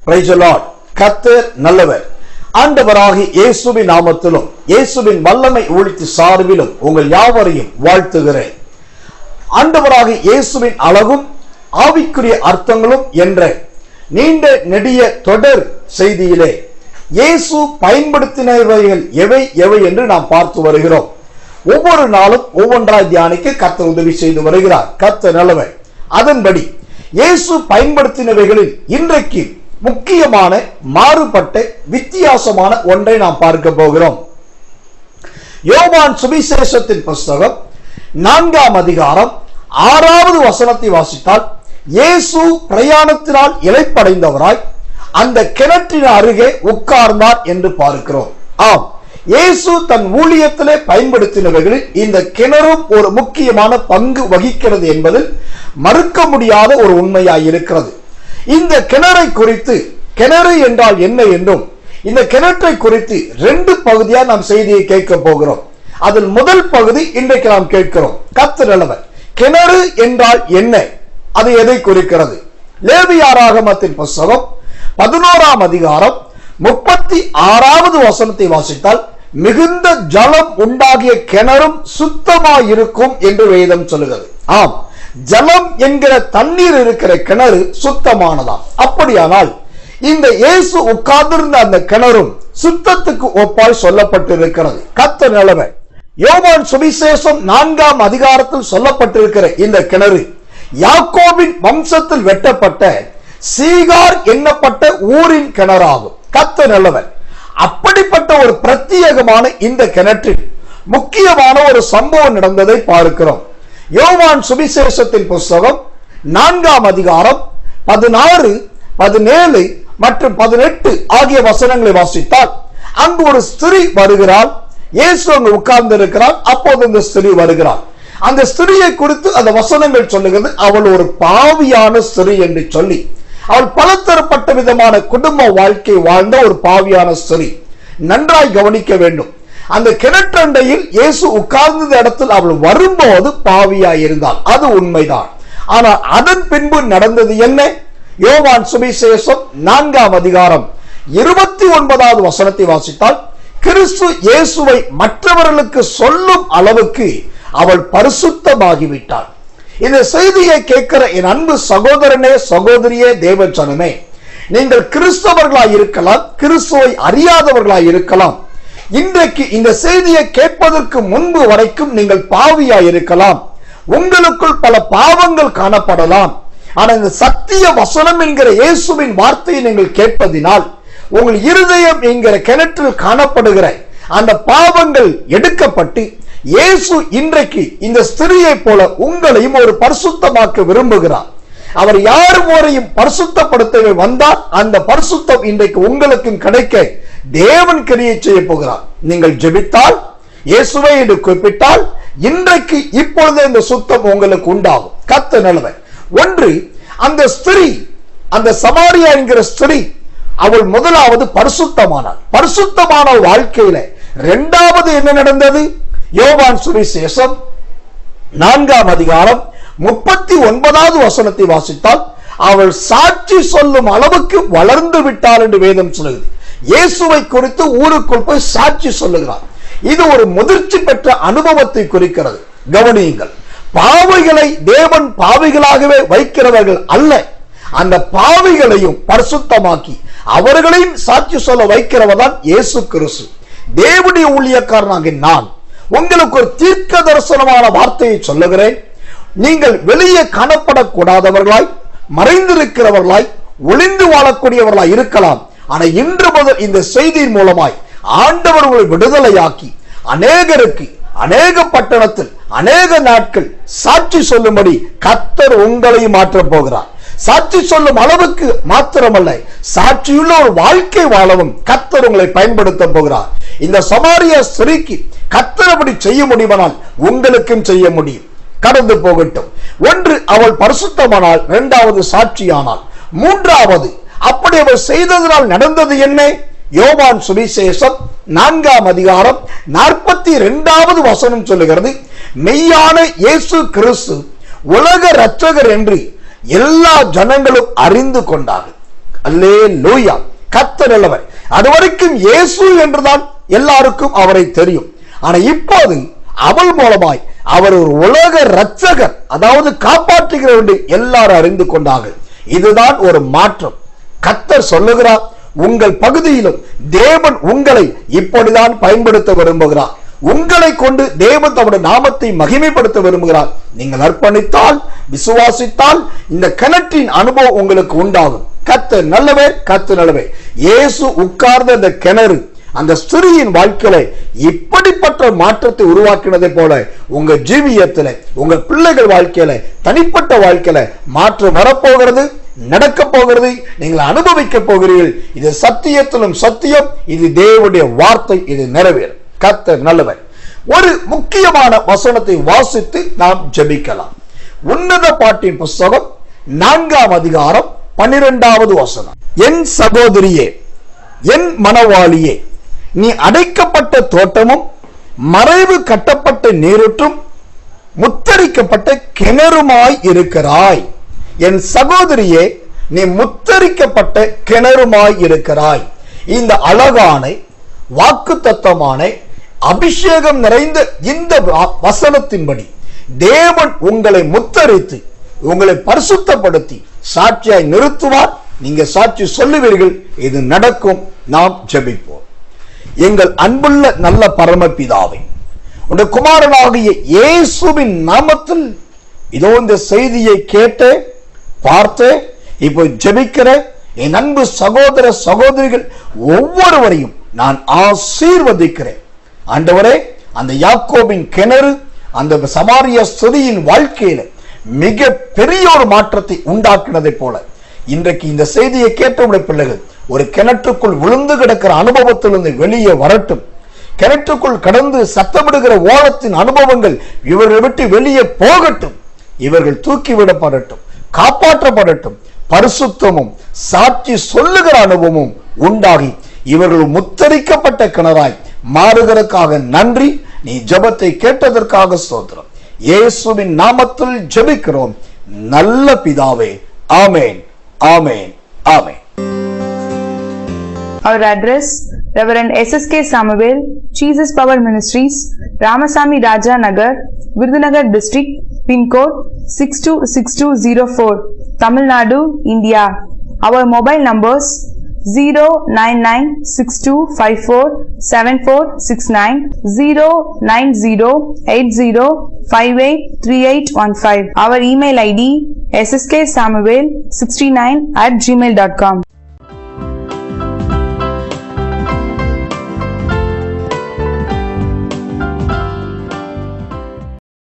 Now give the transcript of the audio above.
Praise the Lord. கர்த்தர் நல்லவர். ஆண்டவராகிய இயேசுவின் நாமத்திலும் இயேசுவின் வல்லமை ஒளித்து சார்பிலும் உங்கள் யாவரையும் வாழ்த்துகிறேன். ஆண்டவராகிய இயேசுவின் அழகும் ஆவிக்குரிய அர்த்தங்களும் என்ற நீண்ட நெடிய தொடர் செய்தியிலே இயேசு பயன்படுத்தினவைகள் எவை எவை என்று நாம் பார்த்து வருகிறோம். ஒவ்வொரு நாளும் ஒவ்வொன்றாய் தியானிக்க கர்த்தர் உதவி செய்து வருகிறார். கர்த்தர் நல்லவர். அதன்படி இயேசு பயன்படுத்தினவைகளில் இன்றைக்கு முக்கியமான மாறுபட்ட வித்தியாசமான ஒன்றை நாம் பார்க்க போகிறோம். யோவான் சுவிசேஷத்தின் புஸ்தகம் 4ஆம் அதிகாரம் 6வது வசனத்தை வாசித்தால், இயேசு பிரயாணத்தினால் இளைப்படைந்தவராய் அந்த கிணற்றின் அருகே உட்கார்ந்தார் என்று பார்க்கிறோம். ஆம், இயேசு தன் ஊழியத்திலே பயன்படுத்தினவர்களில் இந்த கிணறும் ஒரு முக்கியமான பங்கு வகிக்கிறது என்பதில் மறுக்க முடியாத ஒரு உண்மையாய் இருக்கிறது. இந்த கிணறை குறித்து, கிணறு என்றால் என்ன என்றும் இந்த கிணற்றை குறித்து 2 பகுதியா நாம் செய்தியை கேட்க போகிறோம். அதில் முதல் பகுதி இன்றைக்கு நாம் கேட்கிறோம். கர்த்தர் நல்லவர். கிணறு என்றால் என்ன, அது எதை குறிக்கிறது? லேவியராகமத்தின் புஸ்தகம் 11ஆம் அதிகாரம் 36வது வசனத்தை வாசித்தால், மிகுந்த ஜலம் உண்டாகிய கிணறும் சுத்தமாயிருக்கும் என்று வேதம் சொல்லுகிறது. ஆம், ஜலம் என்கிற தண்ணீர் இருக்கிற கிணறு சுத்தமானதாம். அப்படியானால் இந்த இயேசு உட்கார்ந்திருந்த அந்த கிணறும் சுத்தத்துக்கு ஒப்பாய் சொல்லப்பட்டிருக்கிறது. கர்த்தர் நல்லவர். யோவான் சுவிசேஷம் 4ஆம் அதிகாரத்தில் சொல்லப்பட்டிருக்கிற இந்த கிணறு யாக்கோபின் வம்சத்தில் வெட்டப்பட்ட சீகார் எண்ணப்பட்ட ஊரின் கிணறாகும். கர்த்தர் நல்லவர். அப்படிப்பட்ட ஒரு பிரத்யேகமான இந்த கிணற்றில் முக்கியமான ஒரு சம்பவம் நடந்ததை பார்க்கிறோம். யோவான் சுவிசேஷத்தின் புஸ்தகம் 4ஆம் அதிகாரம் 16, 17 மற்றும் 18 ஆகிய வசனங்களை வாசித்தால், அங்கு ஒரு ஸ்திரீ வருகிறாள். இயேசு அங்கு உட்கார்ந்து இருக்கிறார். அப்போது இந்த ஸ்திரீ வருகிறாள். அந்த ஸ்திரியை குறித்து அந்த வசனங்கள் சொல்லுகிறது, அவள் ஒரு பாவியான ஸ்திரீ என்று சொல்லி, அவள் பலதரப்பட்ட விதமான குடும்ப வாழ்க்கை வாழ்ந்த ஒரு பாவியான ஸ்திரீ. நன்றாய் கவனிக்க வேண்டும். அந்த கிணற்றண்டையில் இயேசு உட்கார்ந்த இடத்தில் அவள் வரும்போது பாவியாய் இருந்தாள். அது உண்மைதான். ஆனால் அதன் பின்பு நடந்தது என்ன? யோவான் சுவிசேஷம் 4ஆம் அதிகாரம் 29வது வசனத்தை வாசித்தால், கிறிஸ்து இயேசுவை மற்றவர்களுக்கு சொல்லும் அளவுக்கு அவள் பரிசுத்தமாகிவிட்டாள். இந்த செய்தியை கேட்கிற என் அன்பு சகோதரனே, சகோதரியே, தேவஜனமே, நீங்கள் கிறிஸ்தவர்களாய் இருக்கலாம், கிறிஸ்துவை அறியாதவர்களாய் இருக்கலாம். இன்றைக்கு இந்த செய்தியை கேட்பதற்கு முன்பு வரைக்கும் நீங்கள் பாவியாய் இருக்கலாம். உங்களுக்குள் பல பாவங்கள் காணப்படலாம். ஆனால் இந்த சத்திய வசனம் என்கிற இயேசுவின் வார்த்தையை நீங்கள் கேட்பதினால் உங்கள் இருதயம் என்கிற கிணற்றில் காணப்படுகிற அந்த பாவங்கள் எடுக்கப்பட்டு இயேசு இன்றைக்கு இந்த ஸ்திரியை போல உங்களையும் ஒரு பரிசுத்தமாக்க விரும்புகிறார். அவர் யாரையும் பரிசுத்தப்படுத்த வந்தால் அந்த பரிசுத்தம் இன்றைக்கு உங்களுக்கும் கிடைக்க தேவன் கிரியை செய்ய போகிறார். நீங்கள் ஜெபித்தால், இயேசுவை என்று குறிப்பிட்டால், இன்றைக்கு இப்பொழுது இந்த சுத்தம் உங்களுக்கு உண்டாகும். கர்த்தர் நல்லவர். ஒன்று, அந்த ஸ்திரீ, அந்த சமாரியா என்கிற ஸ்திரீ, அவள் முதலாவது பரிசுத்தமானாள். பரிசுத்தமான வாழ்க்கையில இரண்டாவது என்ன நடந்தது? யோவான் சுவிசேஷம் 4ஆம் அதிகாரம் 39வது வசனத்தை வாசித்தால், அவள் சாட்சி சொல்லும் அளவுக்கு வளர்ந்து விட்டாள் என்று வேதம் சொல்லுகிறது. இயேசுவை குறித்து ஊருக்குள் போய் சாட்சி சொல்லுகிறார். இது ஒரு முதிர்ச்சி பெற்ற அனுபவத்தை குறிக்கிறது. கவனியுங்கள். பாவிகளை தேவன் பாவிகளாகவே வைக்கிறவர்கள் அல்ல, அந்த பாவிகளையும் பரிசுத்தமாக்கி அவர்களையும் சாட்சி சொல்ல வைக்கிறவர்தான் இயேசு கிறிஸ்து. தேவனுடைய ஊழியக்காரனாக நான் உங்களுக்கு ஒரு தீர்க்க தரிசனமான வார்த்தையை சொல்லுகிறேன். நீங்கள் வெளியே காணப்படக்கூடாதவர்களாய், மறைந்திருக்கிறவர்களாய், ஒளிந்து வாழக்கூடியவர்களாய் இருக்கலாம். ஆனால் இன்று முதல் இந்த செய்தியின் மூலமாய் ஆண்டவர் உங்களை விடுதலையாக்கி அநேகருக்கு, அநேக பட்டணத்தில், அநேக நாட்கள் சாட்சி சொல்லும்படி கர்த்தர் உங்களை மாற்றப் போகிறார். சாட்சி சொல்லும் அளவுக்கு மாத்திரமல்ல, சாட்சியுள்ள ஒரு வாழ்க்கை வாழவும் கர்த்தர் உங்களை பயன்படுத்த போகிறார். இந்த சமாரியா ஸ்திரீக்கு கர்த்தர் அப்படி செய்ய முடியுமானால் உங்களுக்கும் செய்ய முடியும். கடந்து போகட்டும். ஒன்று, அவள் பரிசுத்தமானாள். இரண்டாவது, சாட்சியானாள். மூன்றாவது, அப்படி அவள் செய்ததனால் நடந்தது என்ன? யோவான் சுவிசேஷம் 4ஆம் அதிகாரம் 42வது வசனம் சொல்லுகிறது, மெய்யான இயேசு கிறிஸ்து உலக இரட்சகர் என்று எல்லா ஜனங்களும் அறிந்து கொண்டார்கள். அல்லேலூயா. கர்த்தர் நல்லவர். அதுவரைக்கும் இயேசு என்றுதான் எல்லாருக்கும் அவரை தெரியும். ஆனா இப்போது அவள் மூலமாய் அவர் ஒரு உலக இரட்சகர், அதாவது காப்பாற்றுகிறவர் என்று எல்லாரும் அறிந்து கொண்டார்கள். இதுதான் ஒரு மாற்றம். கர்த்தர் சொல்லுகிறார், உங்கள் பகுதியிலும் தேவன் உங்களை இப்படிதான் பயன்படுத்த விரும்புகிறார். உங்களை கொண்டு தேவன் தம்முடைய நாமத்தை மகிமைப்படுத்த விரும்புகிறார். நீங்கள் அர்ப்பணித்தால், விசுவாசித்தால் இந்த கிணற்றின் அனுபவம் உங்களுக்கு உண்டாகும். கர்த்தர் நல்லவர், கர்த்தர் நல்லவர். இயேசு உட்கார்ந்த அந்த கிணறு அந்த ஸ்திரியின் வாழ்க்கையில இப்படிப்பட்ட மாற்றத்தை உருவாக்கினதை போல உங்க ஜீவியத்துல, உங்க பிள்ளைகள் வாழ்க்கையில, தனிப்பட்ட வாழ்க்கையில மாற்றம் வரப்போகிறது, நடக்க போகிறது, நீங்கள் அனுபவிக்க போகிறீர்கள். இது சத்தியத்திலும் சத்தியம், இது தேவனுடைய வார்த்தை, இது நிறைவேறும். கர்த்தர் நல்லவர். ஒரு முக்கியமான வசனத்தை வாசித்து நாம் ஜெபிக்கலாம். உன்னத பாட்டின் புஸ்தகம் 4ஆம் அதிகாரம் 12வது வசனம். என் சகோதரியே, என் மனவாளியே, நீ அடைக்கப்பட்ட தோட்டமும் மறைவு கட்டப்பட்ட நீரூற்றும் முத்தரிக்கப்பட்ட கிணறுமாய் இருக்கிறாய். என் சகோதரியே, நீ முத்தரிக்கப்பட்ட கிணறுமாய் இருக்கிறாய். இந்த அழகான வாக்குத்தத்தமான அபிஷேகம் நிறைந்த இந்த வசனத்தின்படி தேவன் உங்களை முத்தரித்து உங்களை பரிசுத்தப்படுத்தி சாட்சியாய் நிறுத்துவார். நீங்க சாட்சி சொல்லுவீர்கள், இது நடக்கும். நாம் ஜெபிப்போம். எங்கள் அன்புள்ள நல்ல பரமபிதாவே, உடைய குமாரனாகிய இயேசுவின் நாமத்தில் இதோ இந்த செய்தியை கேட்டு பார்த்து இப்போ ஜெபிக்கிற என் அன்பு சகோதர சகோதரிகள் ஒவ்வொருவரையும் நான் ஆசீர்வதிக்கிறேன். ஆண்டவரே, அந்த யாக்கோபின் கிணறு அந்த சமாரிய ஸ்திரியின் வாழ்க்கையில மிக பெரிய ஒரு மாற்றத்தை உண்டாக்கினதை போல இன்றைக்கு இந்த செய்தியை கேட்டவுடைய பிள்ளைகள் ஒரு கிணற்றுக்குள் விழுந்து கிடக்கிற அனுபவத்திலிருந்து வெளியே வரட்டும். கிணற்றுக்குள் கடந்து சத்தமிடுகிற ஓலத்தின் அனுபவங்கள் இவர்களை விட்டு வெளியே போகட்டும். இவர்கள் தூக்கிவிடப்படட்டும், காப்பாற்றப்படட்டும். பரிசுத்தமும் சாட்சி சொல்லுகிற அனுபவமும் உண்டாகி இவர்கள் முத்தரிக்கப்பட்ட கிணறாய் மாறுகிறதுக்காக நன்றி. நீ ஜெபத்தை கேட்டதற்காக ஸ்தோத்திரம். இயேசுவின் நாமத்தில் ஜெபிக்கிறோம் நல்ல பிதாவே. ஆமென், ஆமென், ஆமென். Our address: Reverend SSK Samuel, Jesus Power Ministries, Ramasamy Raja Nagar, Virudhunagar District, Pin Code 626204, Tamil Nadu, India. Our mobile numbers 09962547469, 09080583815. Our email ID: ssksamuel69@gmail.com.